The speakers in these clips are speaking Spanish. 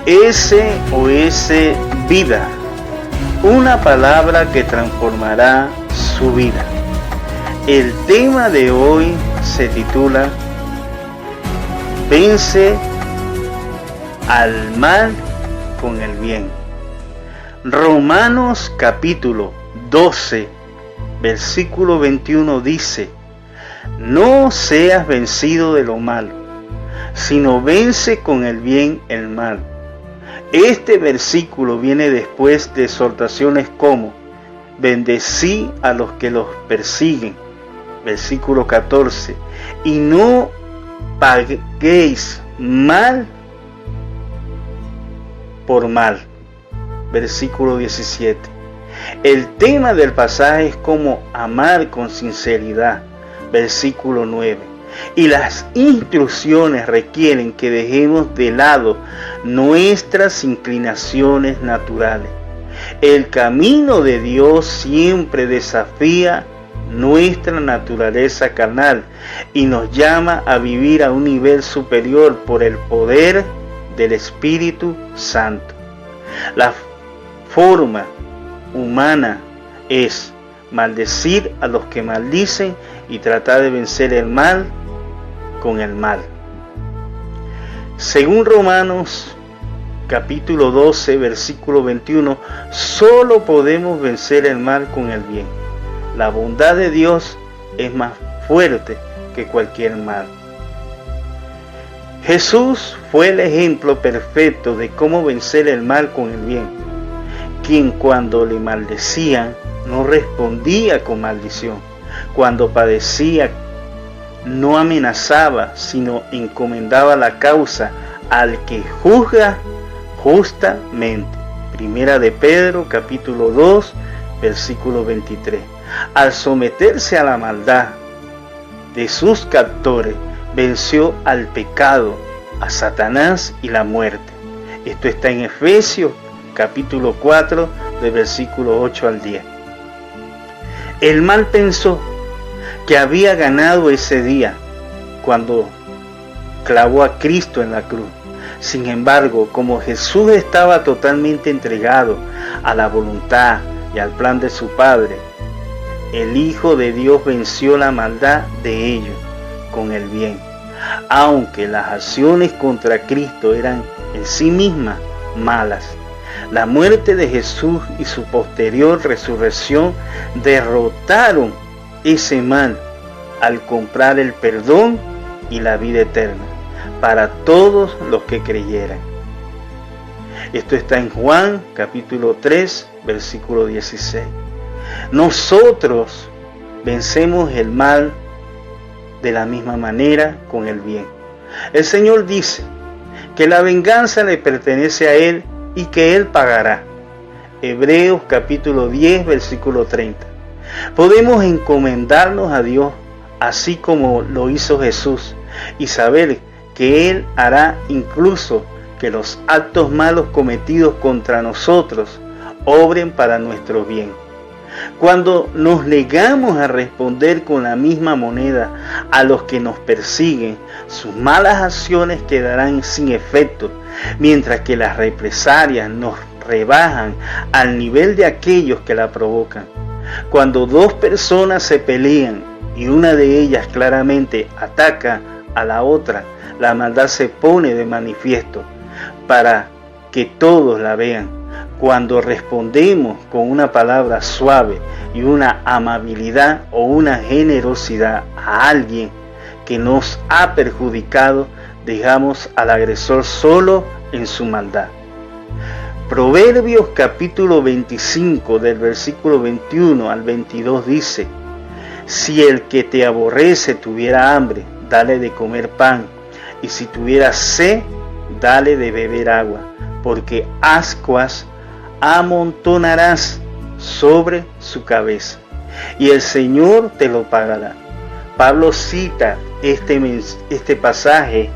SOS Vida, una palabra que transformará su vida. El tema de hoy se titula Vence al mal con el bien. Romanos capítulo 12, versículo 21 dice: no seas vencido de lo malo, sino vence con el bien el mal. Este versículo viene después de exhortaciones como: bendecí a los que los persiguen, versículo 14, y no paguéis mal por mal, versículo 17. El tema del pasaje es cómo amar con sinceridad, versículo 9. Y las instrucciones requieren que dejemos de lado nuestras inclinaciones naturales. El camino de Dios siempre desafía nuestra naturaleza carnal y nos llama a vivir a un nivel superior por el poder del Espíritu Santo. La forma humana es maldecir a los que maldicen y tratar de vencer el mal con el mal. Según Romanos capítulo 12, versículo 21, solo podemos vencer el mal con el bien. La bondad de Dios es más fuerte que cualquier mal. Jesús fue el ejemplo perfecto de cómo vencer el mal con el bien, quien cuando le maldecían no respondía con maldición, cuando padecía no amenazaba, sino encomendaba la causa al que juzga justamente. Primera de Pedro capítulo 2, versículo 23. Al someterse a la maldad de sus captores, venció al pecado, a Satanás y la muerte. Esto está en Efesios capítulo 4, de versículo 8 al 10. El mal pensó que había ganado ese día cuando clavó a Cristo en la cruz. Sin embargo, como Jesús estaba totalmente entregado a la voluntad y al plan de su Padre, el Hijo de Dios venció la maldad de ellos con el bien. Aunque las acciones contra Cristo eran en sí mismas malas, la muerte de Jesús y su posterior resurrección derrotaron ese mal al comprar el perdón y la vida eterna para todos los que creyeran. Esto está en Juan capítulo 3, versículo 16. Nosotros vencemos el mal de la misma manera con el bien. El Señor dice que la venganza le pertenece a Él y que Él pagará. Hebreos capítulo 10, versículo 30. Podemos encomendarnos a Dios así como lo hizo Jesús y saber que Él hará incluso que los actos malos cometidos contra nosotros obren para nuestro bien. Cuando nos negamos a responder con la misma moneda a los que nos persiguen, sus malas acciones quedarán sin efecto, mientras que las represalias nos rebajan al nivel de aquellos que la provocan. Cuando dos personas se pelean y una de ellas claramente ataca a la otra, la maldad se pone de manifiesto para que todos la vean. Cuando respondemos con una palabra suave y una amabilidad o una generosidad a alguien que nos ha perjudicado, dejamos al agresor solo en su maldad. Proverbios capítulo 25 del versículo 21 al 22 dice: si el que te aborrece tuviera hambre, dale de comer pan, y si tuviera sed, dale de beber agua, porque ascuas amontonarás sobre su cabeza, y el Señor te lo pagará. Pablo cita este pasaje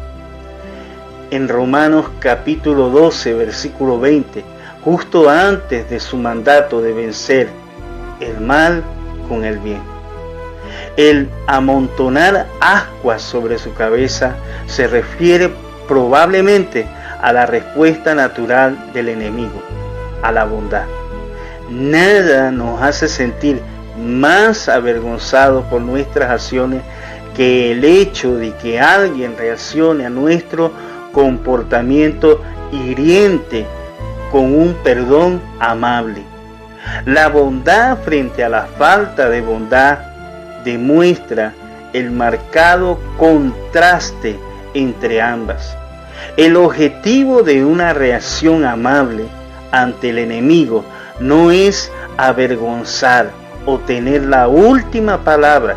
en Romanos capítulo 12, versículo 20, justo antes de su mandato de vencer el mal con el bien. El amontonar ascuas sobre su cabeza se refiere probablemente a la respuesta natural del enemigo, a la bondad. Nada nos hace sentir más avergonzados por nuestras acciones que el hecho de que alguien reaccione a nuestro comportamiento hiriente con un perdón amable. La bondad frente a la falta de bondad demuestra el marcado contraste entre ambas. El objetivo de una reacción amable ante el enemigo no es avergonzar o tener la última palabra,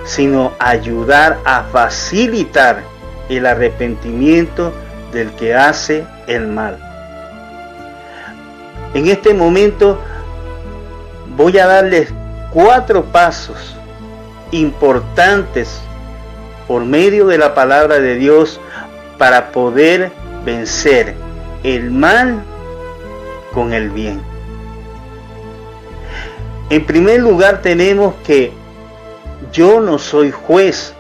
sino ayudar a facilitar el arrepentimiento del que hace el mal. En este momento voy a darles 4 pasos importantes por medio de la palabra de Dios para poder vencer el mal con el bien. En primer lugar tenemos que yo no soy juez,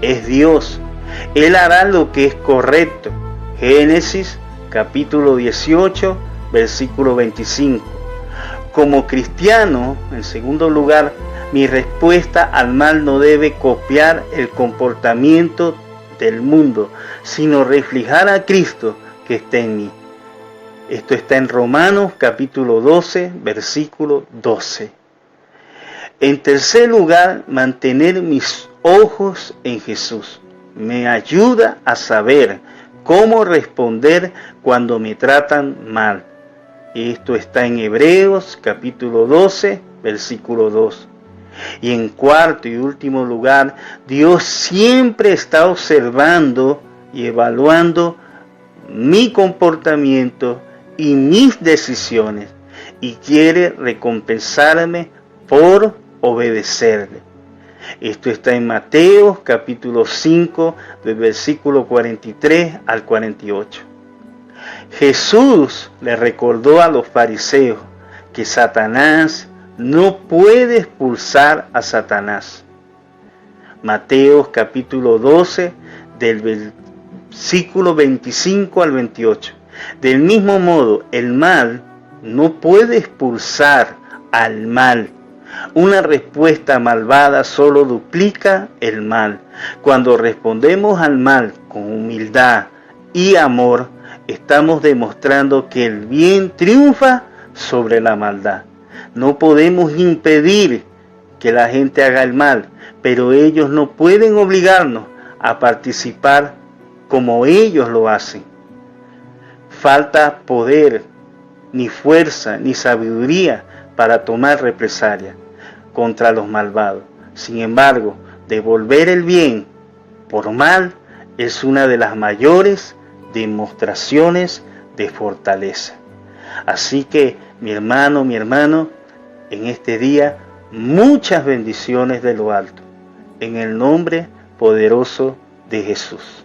es Dios. Él hará lo que es correcto. Génesis capítulo 18, versículo 25. Como cristiano, en segundo lugar, mi respuesta al mal no debe copiar el comportamiento del mundo, sino reflejar a Cristo que está en mí. Esto está en Romanos capítulo 12, versículo 12. En tercer lugar, mantener mis ojos en Jesús me ayuda a saber cómo responder cuando me tratan mal. Esto está en Hebreos capítulo 12, versículo 2. Y en cuarto y último lugar, Dios siempre está observando y evaluando mi comportamiento y mis decisiones y quiere recompensarme por obedecerle. Esto está en Mateo capítulo 5, del versículo 43 al 48. Jesús le recordó a los fariseos que Satanás no puede expulsar a Satanás. Mateo capítulo 12, del versículo 25 al 28. Del mismo modo, el mal no puede expulsar al mal. Una respuesta malvada solo duplica el mal. Cuando respondemos al mal con humildad y amor, estamos demostrando que el bien triunfa sobre la maldad. No podemos impedir que la gente haga el mal, pero ellos no pueden obligarnos a participar como ellos lo hacen. Falta poder, ni fuerza, ni sabiduría para tomar represalia contra los malvados. Sin embargo, devolver el bien por mal es una de las mayores demostraciones de fortaleza. Así que, mi hermano, en este día, muchas bendiciones de lo alto, en el nombre poderoso de Jesús.